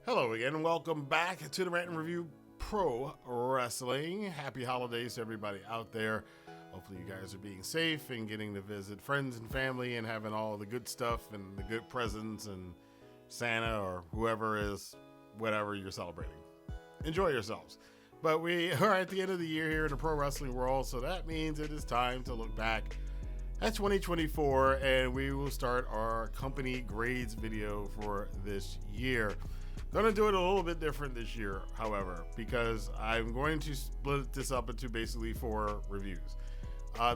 Hello again, and welcome back to the Rantin Review Pro Wrestling. Happy holidays to everybody out there. Hopefully you guys are being safe and getting to visit friends and family and having all the good stuff and the good presents and Santa or whoever is whatever you're celebrating. Enjoy yourselves. But we are at the end of the year here in the pro wrestling world, so that means it is time to look back at 2024, and we will start our company grades video for this year. Gonna do it a little bit different this year, however, because I'm going to split this up into basically 4 reviews.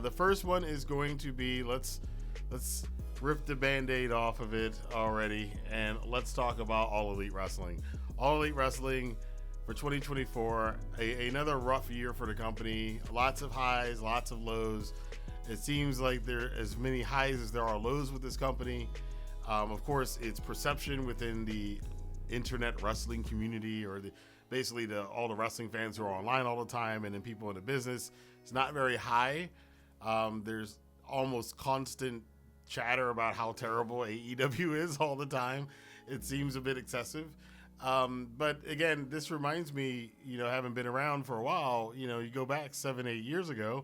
The first one is going to be, let's rip the band-aid off of it already, and let's talk about All Elite Wrestling. All Elite Wrestling for 2024, another rough year for the company. Lots of highs, lots of lows. It seems like there are as many highs as there are lows with this company. Of course, it's perception within the internet wrestling community, or basically all the wrestling fans who are online all the time, and then people in the business. It's not very high. There's almost constant chatter about how terrible AEW is all the time. It seems a bit excessive. But again, this reminds me, having been around for a while, you go back 7-8 years ago,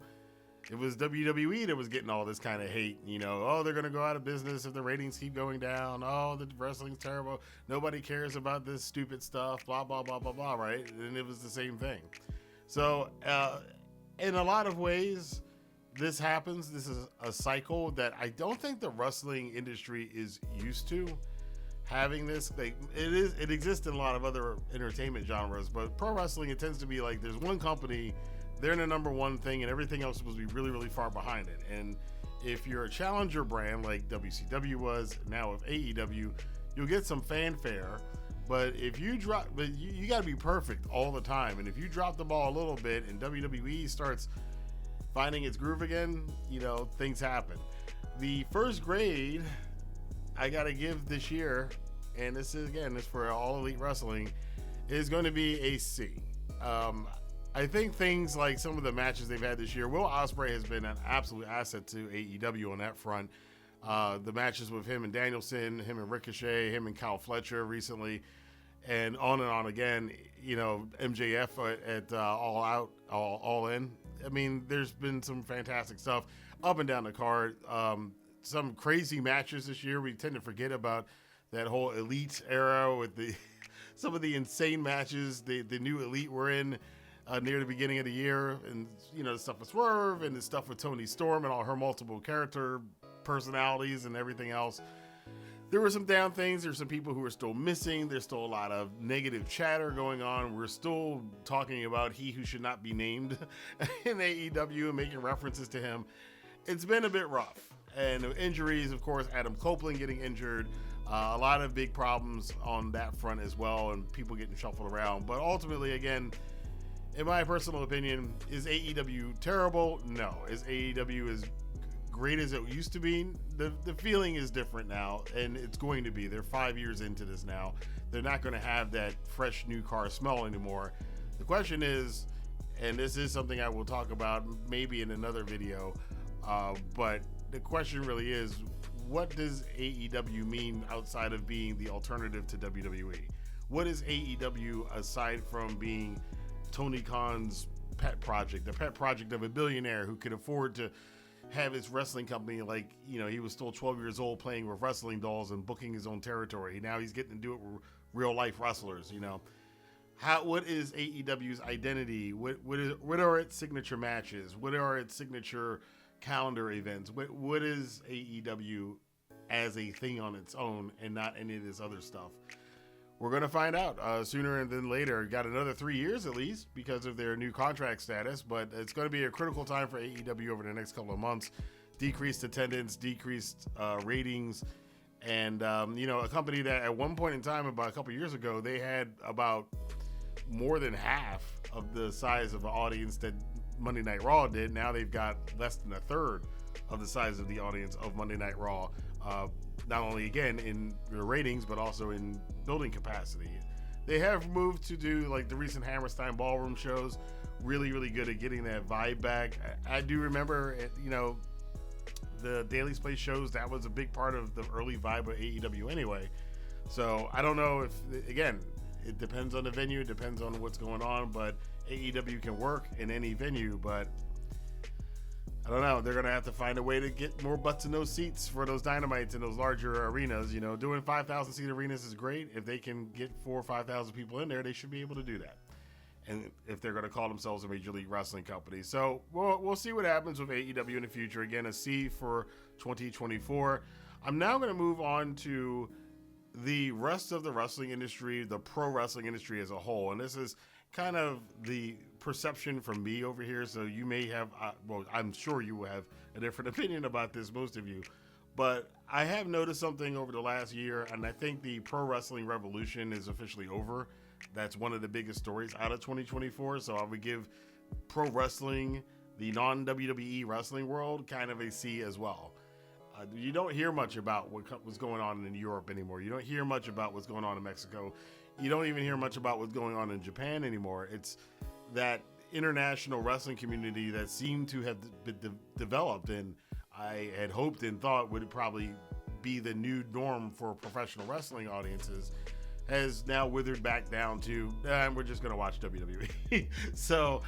it was WWE that was getting all this kind of hate. Oh, they're going to go out of business if the ratings keep going down. Oh, the wrestling's terrible. Nobody cares about this stupid stuff, blah, blah, blah, blah, blah, right? And it was the same thing. So in a lot of ways, this happens. This is a cycle that I don't think the wrestling industry is used to having this. It exists in a lot of other entertainment genres, but pro wrestling, it tends to be like there's one company, they're in the number one thing, and everything else is supposed to be really, really far behind it. And if you're a challenger brand like WCW was, now with AEW, you'll get some fanfare. But if you you got to be perfect all the time. And if you drop the ball a little bit and WWE starts finding its groove again, things happen. The first grade I got to give this year, and this is for All Elite Wrestling, is going to be a C. I think things like some of the matches they've had this year, Will Ospreay has been an absolute asset to AEW on that front. The matches with him and Danielson, him and Ricochet, him and Kyle Fletcher recently, and on again, MJF at All Out, All In. I mean, there's been some fantastic stuff up and down the card. Some crazy matches this year. We tend to forget about that whole Elite era with some of the insane matches the new Elite were in near the beginning of the year, and the stuff with Swerve and the stuff with Toni Storm and all her multiple character personalities and everything else. There were some down things. There's some people who are still missing. There's still a lot of negative chatter going on. We're still talking about he who should not be named in AEW and making references to him. It's been a bit rough. And injuries, of course, Adam Copeland getting injured, a lot of big problems on that front as well, and people getting shuffled around. But ultimately, again, in my personal opinion, is AEW terrible? No. Is AEW as great as it used to be? The feeling is different now, and it's going to be. They're 5 years into this now. They're not going to have that fresh new car smell anymore. The question is, and this is something I will talk about maybe in another video, but the question really is, what does AEW mean outside of being the alternative to WWE? What is AEW aside from being Tony Khan's pet project, the pet project of a billionaire who could afford to have his wrestling company like, he was still 12 years old playing with wrestling dolls and booking his own territory. Now he's getting to do it with real life wrestlers, What is AEW's identity? What are its signature matches? What are its signature calendar events? What is AEW as a thing on its own and not any of this other stuff? We're going to find out sooner than later. Got another 3 years at least because of their new contract status, but it's going to be a critical time for AEW over the next couple of months. Decreased attendance, decreased ratings, and a company that at one point in time, about a couple of years ago, they had about more than half of the size of the audience that Monday Night Raw did. Now they've got less than a third of the size of the audience of Monday Night Raw. Not only again in their ratings, but also in building capacity. They have moved to do like the recent Hammerstein Ballroom shows, really, really good at getting that vibe back. I do remember, the Daily's Place shows, that was a big part of the early vibe of AEW anyway. So I don't know if, again, it depends on the venue, it depends on what's going on, but AEW can work in any venue, but I don't know. They're going to have to find a way to get more butts in those seats for those Dynamites in those larger arenas. You know, doing 5,000 seat arenas is great. If they can get 4,000 or 5,000 people in there, they should be able to do that. And if they're going to call themselves a Major League Wrestling company. So we'll see what happens with AEW in the future. Again, a C for 2024. I'm now going to move on to the rest of the wrestling industry, the pro wrestling industry as a whole. And this is kind of the perception from me over here. So you may have, well, I'm sure you will have a different opinion about this, most of you. But I have noticed something over the last year, and I think the pro wrestling revolution is officially over. That's one of the biggest stories out of 2024. So I would give pro wrestling, the non-WWE wrestling world, kind of a C as well. You don't hear much about what's going on in Europe anymore. You don't hear much about what's going on in Mexico. You don't even hear much about what's going on in Japan anymore. It's that international wrestling community that seemed to have been developed, and I had hoped and thought would probably be the new norm for professional wrestling audiences, has now withered back down to, we're just going to watch WWE. So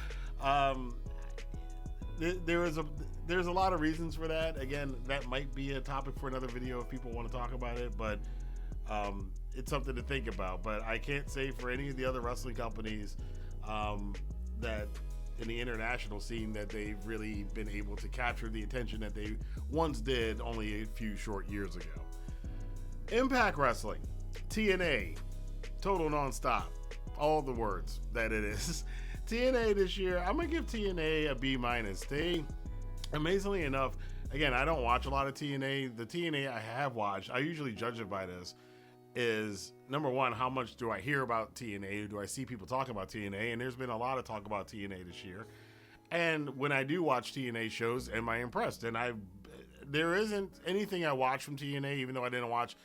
there's a lot of reasons for that. Again, that might be a topic for another video if people want to talk about it, but it's something to think about. But I can't say for any of the other wrestling companies that in the international scene that they've really been able to capture the attention that they once did only a few short years ago. Impact Wrestling, TNA, total nonstop, all the words that it is. TNA this year, I'm gonna give TNA a B-. They, amazingly enough, again, I don't watch a lot of TNA. The TNA I have watched, I usually judge it by this, is number one, how much do I hear about TNA? Do I see people talk about TNA? And there's been a lot of talk about TNA this year. And when I do watch TNA shows, am I impressed? And there isn't anything I watch from TNA, even though I didn't watch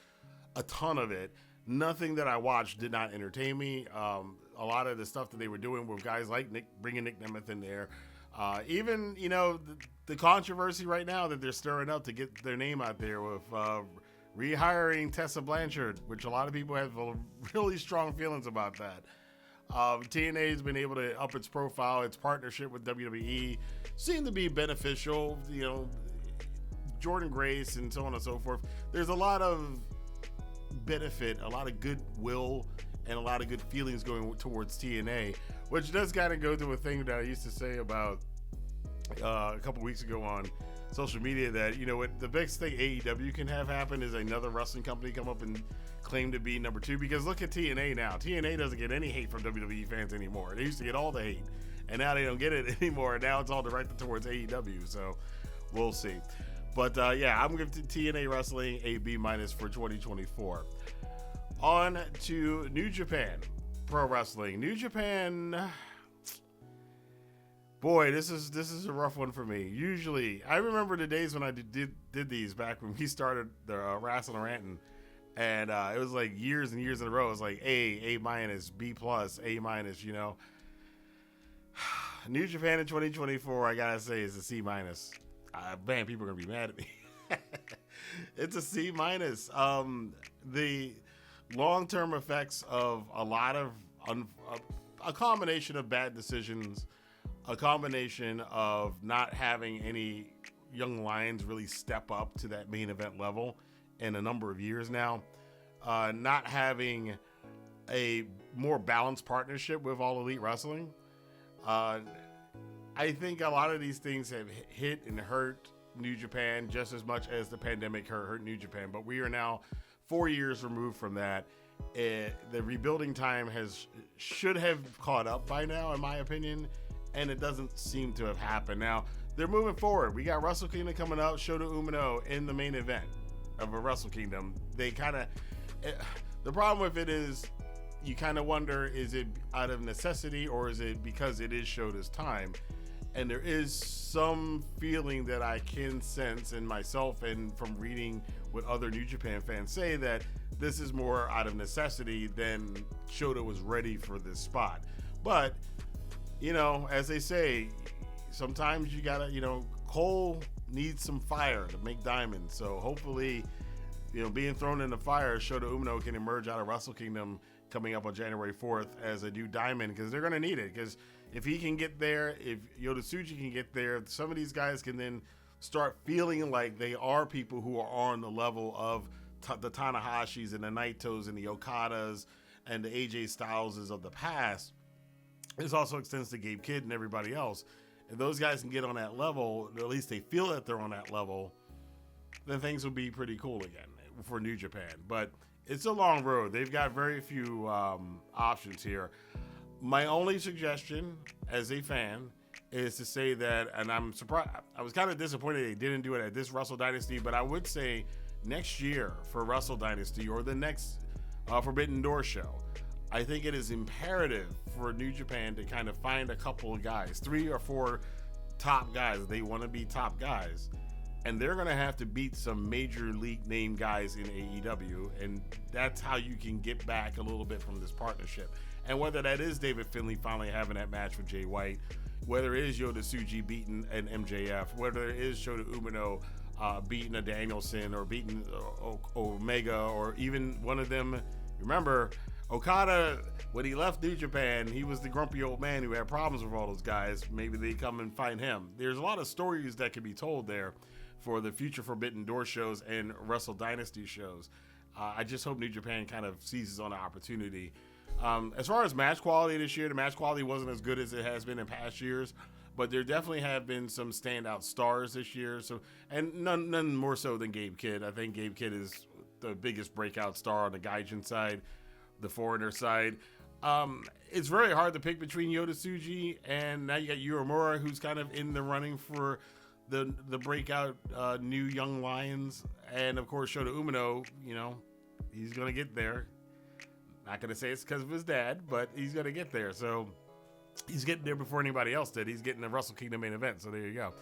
a ton of it. Nothing that I watched did not entertain me. A lot of the stuff that they were doing with guys like bringing Nick Nemeth in there. Even, you know, the controversy right now that they're stirring up to get their name out there with rehiring Tessa Blanchard, which a lot of people have really strong feelings about that. TNA has been able to up its profile. Its partnership with WWE seemed to be beneficial. You know, Jordan Grace and so on and so forth. There's a lot of benefit, a lot of goodwill, and a lot of good feelings going towards TNA, which does kind of go to a thing that I used to say about a couple weeks ago on social media, that, you know what, the biggest thing AEW can have happen is another wrestling company come up and claim to be number two. Because look at TNA now. TNA doesn't get any hate from WWE fans anymore. They used to get all the hate, and now they don't get it anymore. And now it's all directed towards AEW. So we'll see. But yeah, I'm going to give TNA Wrestling a B- for 2024. On to New Japan Pro Wrestling. New Japan, boy, this is a rough one for me. Usually, I remember the days when I did these back when we started the Wrestling Rantin, and it was like years and years in a row. It was like A-, B+, A-, you know. New Japan in 2024, I gotta say, is a C-. Man, people are gonna be mad at me. It's a C-. The long-term effects of a lot of a combination of bad decisions, a combination of not having any young lions really step up to that main event level in a number of years now, not having a more balanced partnership with All Elite Wrestling. I think a lot of these things have hit and hurt New Japan just as much as the pandemic hurt New Japan. But we are now 4 years removed from that. The rebuilding time should have caught up by now, in my opinion, and it doesn't seem to have happened. Now, they're moving forward. We got Wrestle Kingdom coming up, Shota Umino in the main event of a Wrestle Kingdom. They the problem with it is you kind of wonder, is it out of necessity or is it because it is Shota's time? And there is some feeling that I can sense in myself and from reading what other New Japan fans say, that this is more out of necessity than Shota was ready for this spot. But, you know, as they say, sometimes you gotta, you know, coal needs some fire to make diamonds. So hopefully, you know, being thrown in the fire, Shota Umino can emerge out of Wrestle Kingdom coming up on January 4th as a new diamond, because they're going to need it. Because if he can get there, if Yoda can get there, some of these guys can then start feeling like they are people who are on the level of the Tanahashis and the Naitos and the Okadas and the AJ Styleses of the past. This also extends to Gabe Kidd and everybody else. If those guys can get on that level, or at least they feel that they're on that level, then things will be pretty cool again for New Japan. But it's a long road. They've got very few options here. My only suggestion as a fan is to say that, and I'm surprised, I was kind of disappointed they didn't do it at this Wrestle Dynasty, but I would say next year for Wrestle Dynasty or the next Forbidden Door show, I think it is imperative for New Japan to kind of find a couple of guys, 3 or 4 top guys. They want to be top guys, and they're going to have to beat some major league name guys in AEW, and that's how you can get back a little bit from this partnership. And whether that is David Finlay finally having that match with Jay White, whether it is Yota Tsuji beating an MJF, whether it is Shota Umino beating a Danielson or beating Omega, or even one of them. Remember, Okada, when he left New Japan, he was the grumpy old man who had problems with all those guys. Maybe they come and find him. There's a lot of stories that can be told there for the future Forbidden Door shows and Wrestle Dynasty shows. I just hope New Japan kind of seizes on the opportunity. As far as match quality this year, the match quality wasn't as good as it has been in past years, but there definitely have been some standout stars this year. So, and none more so than Gabe Kidd. I think Gabe Kidd is the biggest breakout star on the Gaijin side, the foreigner side. It's very hard to pick between Yota Tsuji and now you got Uemura, who's kind of in the running for the breakout new young lions, and of course Shota Umino. You know, he's gonna get there. Not going to say it's because of his dad, but he's going to get there. So he's getting there before anybody else did. He's getting the Wrestle Kingdom main event. So there you go.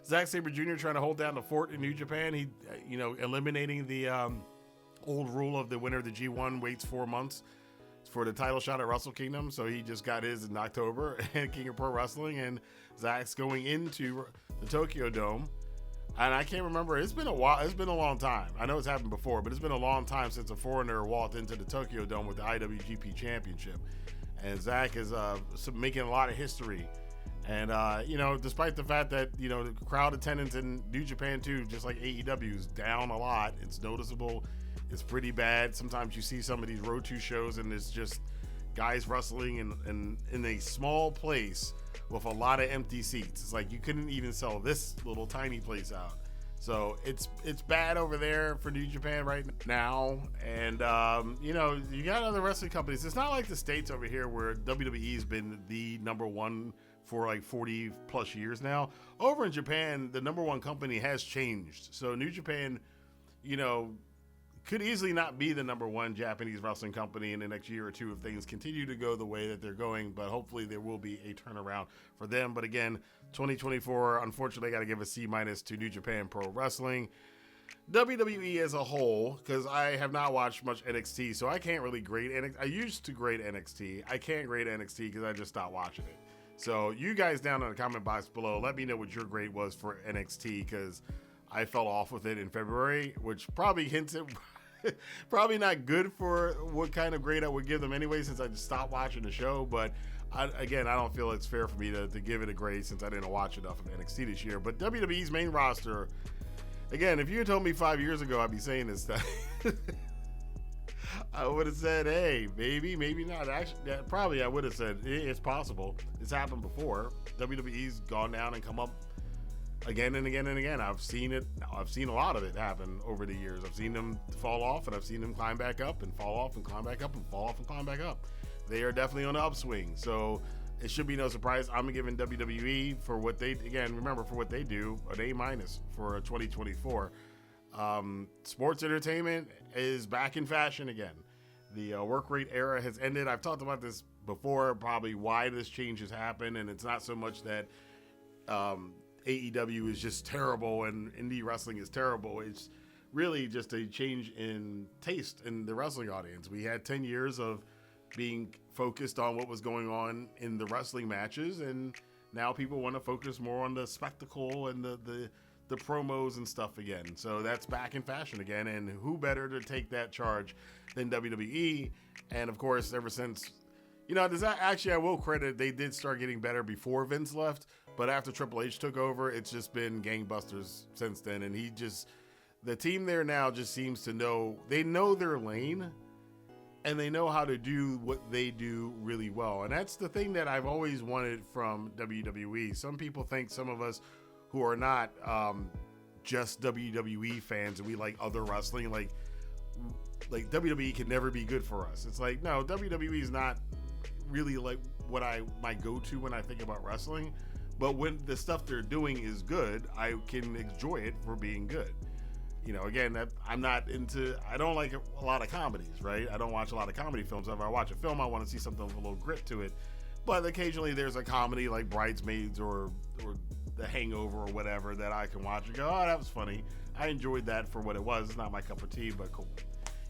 Zack Sabre Jr. trying to hold down the fort in New Japan. He, eliminating the old rule of the winner of the G1 waits 4 months for the title shot at Wrestle Kingdom. So he just got his in October at King of Pro Wrestling. And Zack's going into the Tokyo Dome. And I can't remember. It's been a while. It's been a long time. I know it's happened before, but it's been a long time since a foreigner walked into the Tokyo Dome with the IWGP Championship. And Zack is making a lot of history. And, despite the fact that, the crowd attendance in New Japan, too, just like AEW, is down a lot. It's noticeable. It's pretty bad. Sometimes you see some of these Road 2 shows, and it's just guys wrestling in a small place with a lot of empty seats. It's like you couldn't even sell this little tiny place out. So it's bad over there for New Japan right now. And, you got other wrestling companies. It's not like the States over here where WWE has been the number one for like 40 plus years now. Over in Japan, the number one company has changed. So New Japan, could easily not be the number one Japanese wrestling company in the next year or two if things continue to go the way that they're going, but hopefully there will be a turnaround for them. But again, 2024, unfortunately, I got to give a C- to New Japan Pro Wrestling. WWE as a whole, because I have not watched much NXT, so I can't really grade NXT. I used to grade NXT. I can't grade NXT because I just stopped watching it. So you guys down in the comment box below, let me know what your grade was for NXT, because I fell off with it in February, which probably hints at probably not good for what kind of grade I would give them anyway, since I just stopped watching the show. But I don't feel it's fair for me to give it a grade since I didn't watch enough of NXT this year. But WWE's main roster, again, if you had told me 5 years ago I'd be saying this stuff, I would have said, hey, maybe not. Actually, probably I would have said it's possible. It's happened before. WWE's gone down and come up again and again and again. I've seen it. I've seen a lot of it happen over the years. I've seen them fall off, and I've seen them climb back up and fall off and climb back up and fall off and climb back up. They are definitely on the upswing. So it should be no surprise. I'm giving WWE for what they, remember, for what they do, an A- for 2024. Sports entertainment is back in fashion again. The work rate era has ended. I've talked about this before, probably why this change has happened, and it's not so much that AEW is just terrible and indie wrestling is terrible. It's really just a change in taste in the wrestling audience. We had 10 years of being focused on what was going on in the wrestling matches, and now people want to focus more on the spectacle and the the promos and stuff again. So that's back in fashion again. And who better to take that charge than WWE? And of course, ever since, actually, I will credit, they did start getting better before Vince left. But after Triple H took over, it's just been gangbusters since then. And the team there now just seems to know their lane, and they know how to do what they do really well. And that's the thing that I've always wanted from WWE. Some people think, some of us who are not just WWE fans and we like other wrestling, like WWE can never be good for us. It's like, no, WWE is not really like what my go-to when I think about wrestling. But when the stuff they're doing is good, I can enjoy it for being good. Again, I don't like a lot of comedies, right? I don't watch a lot of comedy films. If I watch a film, I want to see something with a little grit to it. But occasionally there's a comedy like Bridesmaids or The Hangover or whatever that I can watch and go, oh, that was funny. I enjoyed that for what it was. It's not my cup of tea, but cool.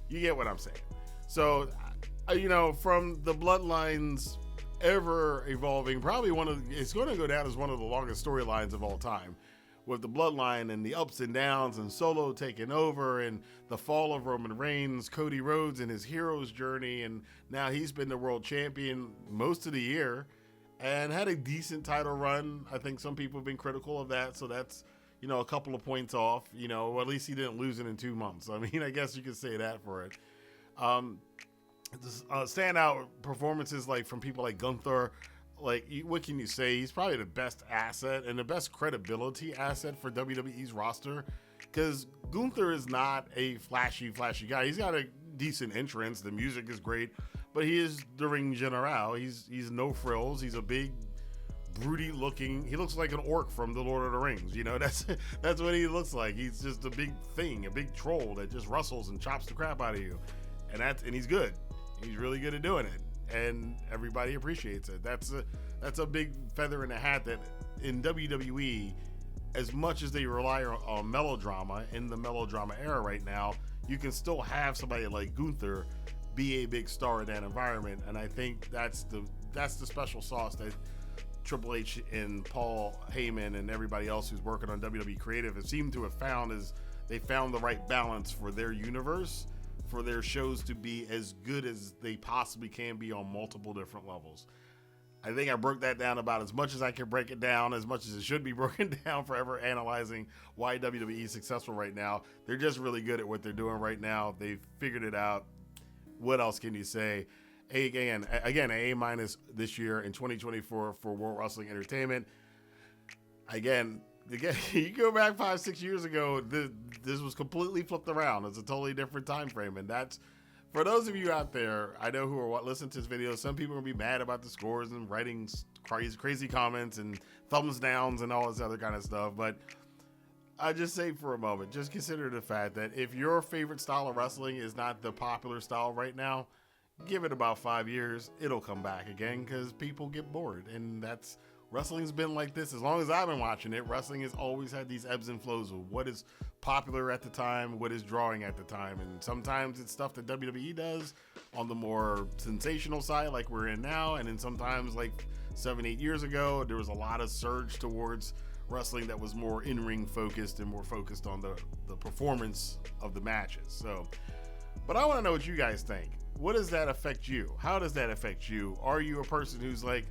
You get what I'm saying. So, from the Bloodlines ever evolving, probably it's going to go down as one of the longest storylines of all time, with the Bloodline and the ups and downs and Solo taking over and the fall of Roman Reigns, Cody Rhodes and his hero's journey. And now he's been the world champion most of the year and had a decent title run. I think some people have been critical of that. So that's, a couple of points off, or at least he didn't lose it in 2 months. I mean, I guess you could say that for it. Standout performances from people like Gunther. What can you say? He's probably the best asset and the best credibility asset for WWE's roster, because Gunther is not a flashy guy. He's got a decent entrance. The music is great, but he is the ring general. He's no frills. He's a big, broody looking. He looks like an orc from the Lord of the Rings. That's what he looks like. He's just a big thing, a big troll that just rustles and chops the crap out of you, and he's good. He's really good at doing it. And everybody appreciates it. That's a big feather in the hat that in WWE, as much as they rely on melodrama in the melodrama era right now, you can still have somebody like Gunther be a big star in that environment. And I think that's the special sauce that Triple H and Paul Heyman and everybody else who's working on WWE Creative have seemed to have found, is they found the right balance for their universe, for their shows to be as good as they possibly can be on multiple different levels. I think I broke that down about as much as I can break it down, as much as it should be broken down, forever analyzing why WWE is successful right now. They're just really good at what they're doing right now. They've figured it out. What else can you say? Again, an A- this year in 2024 for World Wrestling Entertainment. Again, you go back 5-6 years ago, this was completely flipped around. It's a totally different time frame, and that's, for those of you out there, I know who are listening to this video, some people are going to be mad about the scores and writing crazy comments and thumbs downs and all this other kind of stuff, but I just say for a moment, just consider the fact that if your favorite style of wrestling is not the popular style right now, give it about 5 years, it'll come back again, because people get bored, and wrestling's been like this as long as I've been watching it. Wrestling has always had these ebbs and flows of what is popular at the time, what is drawing at the time, and sometimes it's stuff that WWE does on the more sensational side, like we're in now, and then sometimes, like 7-8 years ago, there was a lot of surge towards wrestling that was more in-ring focused and more focused on the performance of the matches. So, but I want to know what you guys think. What does that affect you? How does that affect you? Are you a person who's like,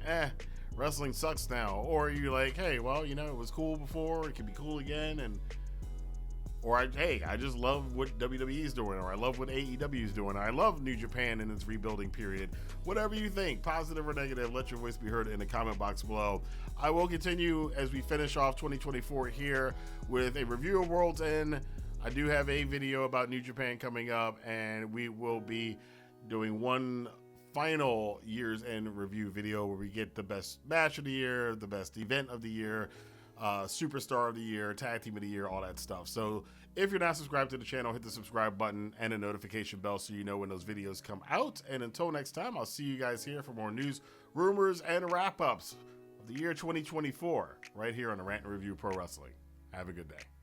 wrestling sucks now? Or are you like, hey, well, it was cool before, it can be cool again, I just love what WWE is doing, or I love what AEW is doing, or I love New Japan in its rebuilding period. Whatever you think, positive or negative, let your voice be heard in the comment box below. I will continue as we finish off 2024 here with a review of World's End. I do have a video about New Japan coming up, and we will be doing one final year's end review video where we get the best match of the year, the best event of the year, superstar of the year, tag team of the year, all that stuff. So if you're not subscribed to the channel, hit the subscribe button and the notification bell so you know when those videos come out. And until next time, I'll see you guys here for more news, rumors, and wrap-ups of the year 2024 right here on the Rantin Review Pro Wrestling. Have a good day.